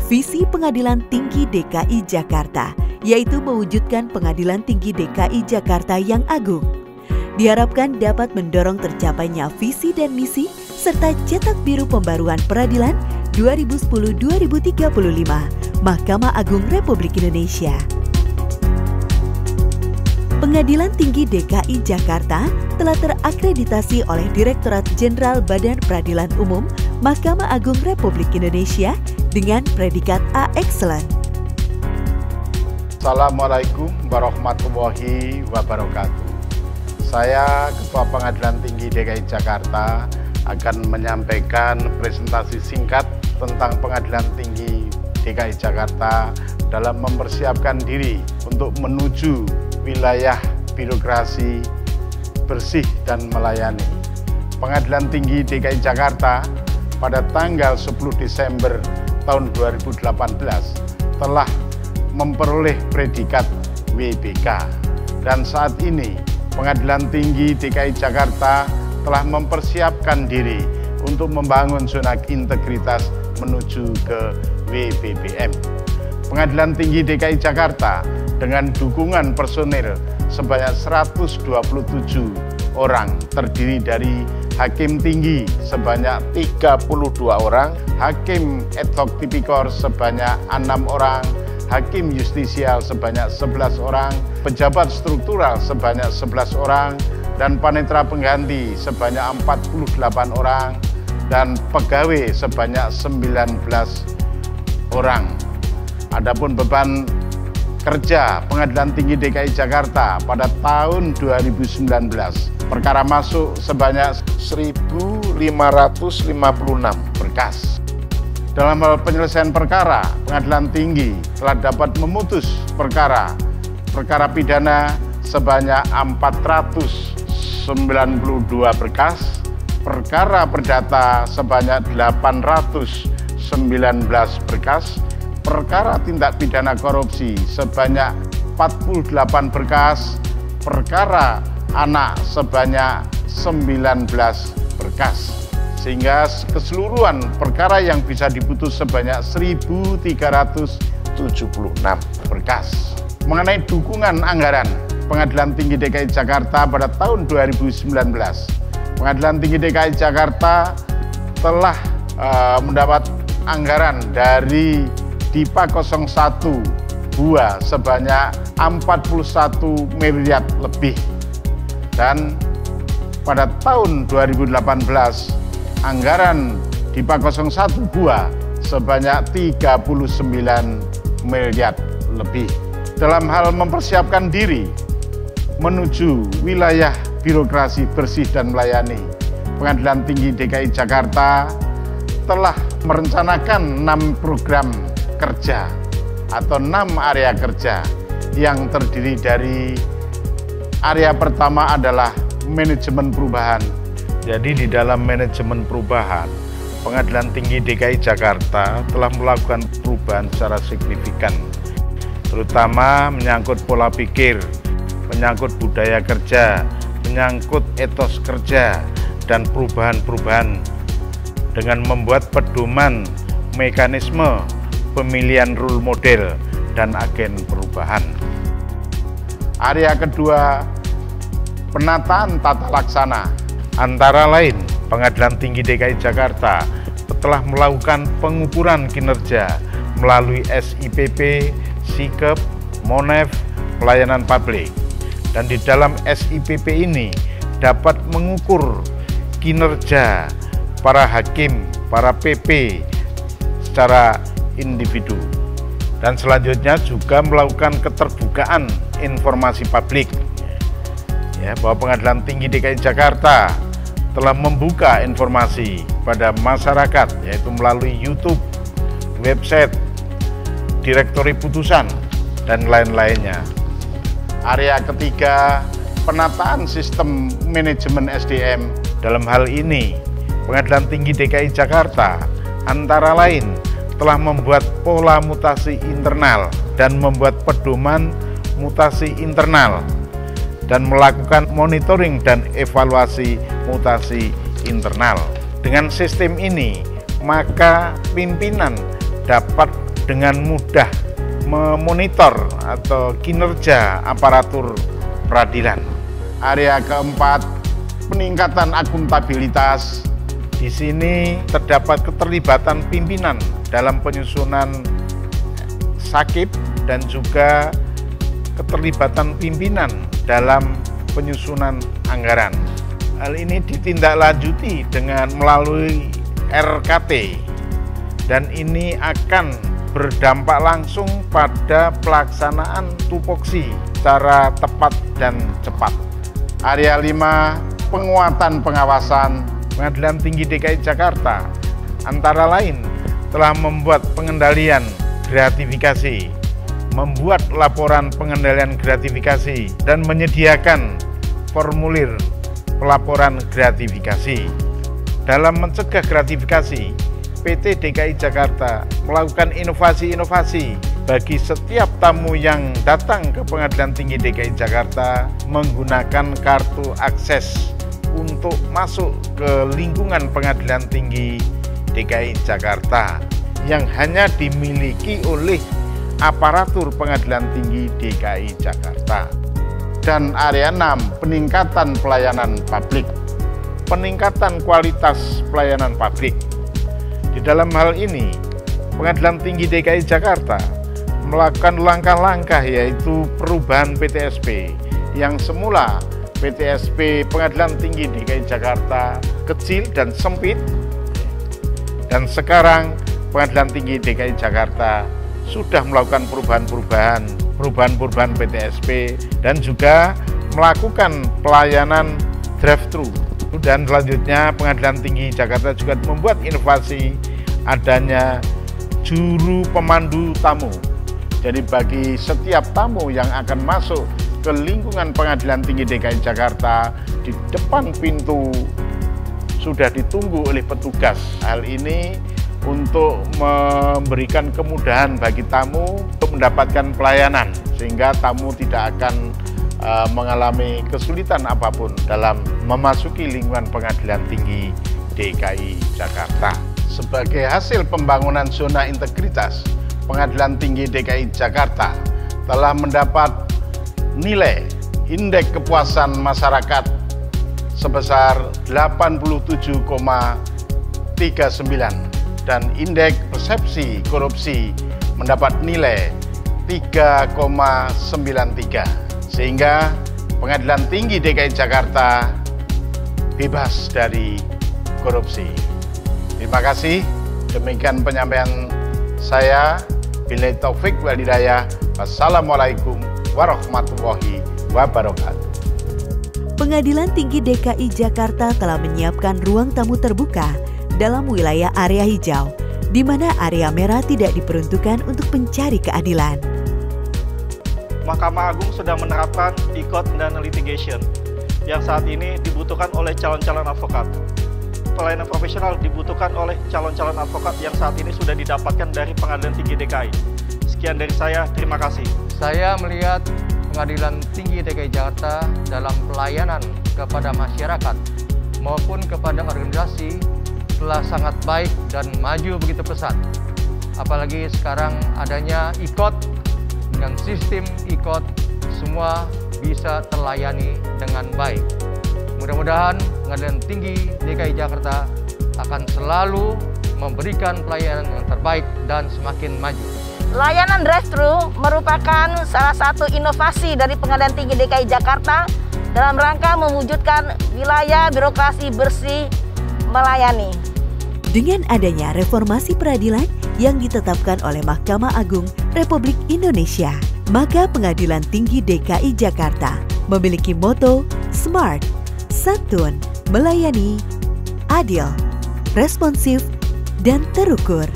visi Pengadilan Tinggi DKI Jakarta, yaitu mewujudkan Pengadilan Tinggi DKI Jakarta yang agung. Diharapkan dapat mendorong tercapainya visi dan misi serta cetak biru pembaruan peradilan 2010-2035 Mahkamah Agung Republik Indonesia. Pengadilan Tinggi DKI Jakarta telah terakreditasi oleh Direktorat Jenderal Badan Peradilan Umum Mahkamah Agung Republik Indonesia dengan predikat A Excellent. Assalamualaikum warahmatullahi wabarakatuh. Saya Ketua Pengadilan Tinggi DKI Jakarta akan menyampaikan presentasi singkat tentang Pengadilan Tinggi DKI Jakarta dalam mempersiapkan diri untuk menuju wilayah birokrasi bersih dan melayani. Pengadilan Tinggi DKI Jakarta pada tanggal 10 Desember tahun 2018 telah memperoleh predikat WBK, dan saat ini Pengadilan Tinggi DKI Jakarta telah mempersiapkan diri untuk membangun zona integritas menuju ke WBBM. Pengadilan Tinggi DKI Jakarta dengan dukungan personil sebanyak 127 orang, terdiri dari Hakim Tinggi sebanyak 32 orang, Hakim ad hoc tipikor sebanyak 6 orang, Hakim Justisial sebanyak 11 orang, pejabat struktural sebanyak 11 orang, dan panitera pengganti sebanyak 48 orang, dan pegawai sebanyak 19 orang. Adapun beban kerja Pengadilan Tinggi DKI Jakarta pada tahun 2019, perkara masuk sebanyak 1.556 berkas. Dalam hal penyelesaian perkara, Pengadilan Tinggi telah dapat memutus perkara pidana sebanyak 492 berkas, perkara perdata sebanyak 819 berkas, perkara tindak pidana korupsi sebanyak 48 berkas, perkara anak sebanyak 19 berkas. Sehingga keseluruhan perkara yang bisa diputus sebanyak 1.376 berkas. Mengenai dukungan anggaran Pengadilan Tinggi DKI Jakarta pada tahun 2019, Pengadilan Tinggi DKI Jakarta telah mendapat anggaran dari DIPA 01 BUA sebanyak 41 miliar lebih, dan pada tahun 2018 anggaran DIPA 01 BUA sebanyak 39 miliar lebih. Dalam hal mempersiapkan diri menuju wilayah birokrasi bersih dan melayani, Pengadilan Tinggi DKI Jakarta telah merencanakan 6 program kerja atau 6 area kerja yang terdiri dari area pertama adalah manajemen perubahan. Jadi di dalam manajemen perubahan, Pengadilan Tinggi DKI Jakarta telah melakukan perubahan secara signifikan, terutama menyangkut pola pikir, menyangkut budaya kerja, menyangkut etos kerja, dan perubahan-perubahan dengan membuat pedoman mekanisme pemilihan role model dan agen perubahan. Area kedua, penataan tata laksana. Antara lain, Pengadilan Tinggi DKI Jakarta telah melakukan pengukuran kinerja melalui SIPP, SIKEP, MONEF, pelayanan publik. Dan di dalam SIPP ini dapat mengukur kinerja para hakim, para PP secara individu. Dan selanjutnya juga melakukan keterbukaan informasi publik, bahwa Pengadilan Tinggi DKI Jakarta telah membuka informasi pada masyarakat, yaitu melalui YouTube, website, direktori putusan, dan lain-lainnya. Area ketiga, penataan sistem manajemen SDM. Dalam hal ini, Pengadilan Tinggi DKI Jakarta antara lain telah membuat pola mutasi internal dan membuat pedoman mutasi internal, dan melakukan monitoring dan evaluasi mutasi internal. Dengan sistem ini, maka pimpinan dapat dengan mudah memonitor atau kinerja aparatur peradilan. Area keempat, peningkatan akuntabilitas. Di sini terdapat keterlibatan pimpinan dalam penyusunan sakip dan juga keterlibatan pimpinan dalam penyusunan anggaran. Hal ini ditindaklanjuti dengan melalui RKT dan ini akan berdampak langsung pada pelaksanaan tupoksi secara tepat dan cepat. Area 5, penguatan pengawasan. Pengadilan Tinggi DKI Jakarta antara lain telah membuat pengendalian gratifikasi, membuat laporan pengendalian gratifikasi, dan menyediakan formulir pelaporan gratifikasi. Dalam mencegah gratifikasi, PT DKI Jakarta melakukan inovasi-inovasi bagi setiap tamu yang datang ke Pengadilan Tinggi DKI Jakarta menggunakan kartu akses untuk masuk ke lingkungan Pengadilan Tinggi DKI Jakarta yang hanya dimiliki oleh aparatur Pengadilan Tinggi DKI Jakarta. Dan area 6, peningkatan pelayanan publik. Peningkatan kualitas pelayanan publik. Di dalam hal ini, Pengadilan Tinggi DKI Jakarta melakukan langkah-langkah yaitu perubahan PTSP yang semula PTSP Pengadilan Tinggi DKI Jakarta kecil dan sempit, dan sekarang Pengadilan Tinggi DKI Jakarta sudah melakukan perubahan PTSP dan juga melakukan pelayanan drive-thru. Dan selanjutnya Pengadilan Tinggi Jakarta juga membuat inovasi adanya juru pemandu tamu. Jadi bagi setiap tamu yang akan masuk ke lingkungan Pengadilan Tinggi DKI Jakarta, di depan pintu sudah ditunggu oleh petugas. Hal ini untuk memberikan kemudahan bagi tamu untuk mendapatkan pelayanan, sehingga tamu tidak akan mengalami kesulitan apapun dalam memasuki lingkungan Pengadilan Tinggi DKI Jakarta. Sebagai hasil pembangunan zona integritas, Pengadilan Tinggi DKI Jakarta telah mendapat nilai indeks kepuasan masyarakat sebesar 87,39 dan indeks persepsi korupsi mendapat nilai 3,93, sehingga Pengadilan Tinggi DKI Jakarta bebas dari korupsi. Terima kasih. Demikian penyampaian saya. Billahi taufik wal hidayah. Wassalamualaikum warahmatullahi wabarakatuh. Pengadilan Tinggi DKI Jakarta telah menyiapkan ruang tamu terbuka dalam wilayah area hijau, di mana area merah tidak diperuntukkan untuk pencari keadilan. Mahkamah Agung sudah menerapkan e-court dan litigation yang saat ini dibutuhkan oleh calon-calon advokat. Pelayanan profesional dibutuhkan oleh calon-calon advokat yang saat ini sudah didapatkan dari Pengadilan Tinggi DKI. Sekian dari saya, terima kasih. Saya melihat Pengadilan Tinggi DKI Jakarta dalam pelayanan kepada masyarakat maupun kepada organisasi telah sangat baik dan maju begitu pesat. Apalagi sekarang adanya e-court, dengan sistem e-court semua bisa terlayani dengan baik. Mudah-mudahan Pengadilan Tinggi DKI Jakarta akan selalu memberikan pelayanan yang terbaik dan semakin maju. Layanan drive-thru merupakan salah satu inovasi dari Pengadilan Tinggi DKI Jakarta dalam rangka mewujudkan wilayah birokrasi bersih melayani. Dengan adanya reformasi peradilan yang ditetapkan oleh Mahkamah Agung Republik Indonesia, maka Pengadilan Tinggi DKI Jakarta memiliki moto Smart, Santun, Melayani, Adil, Responsif, dan Terukur.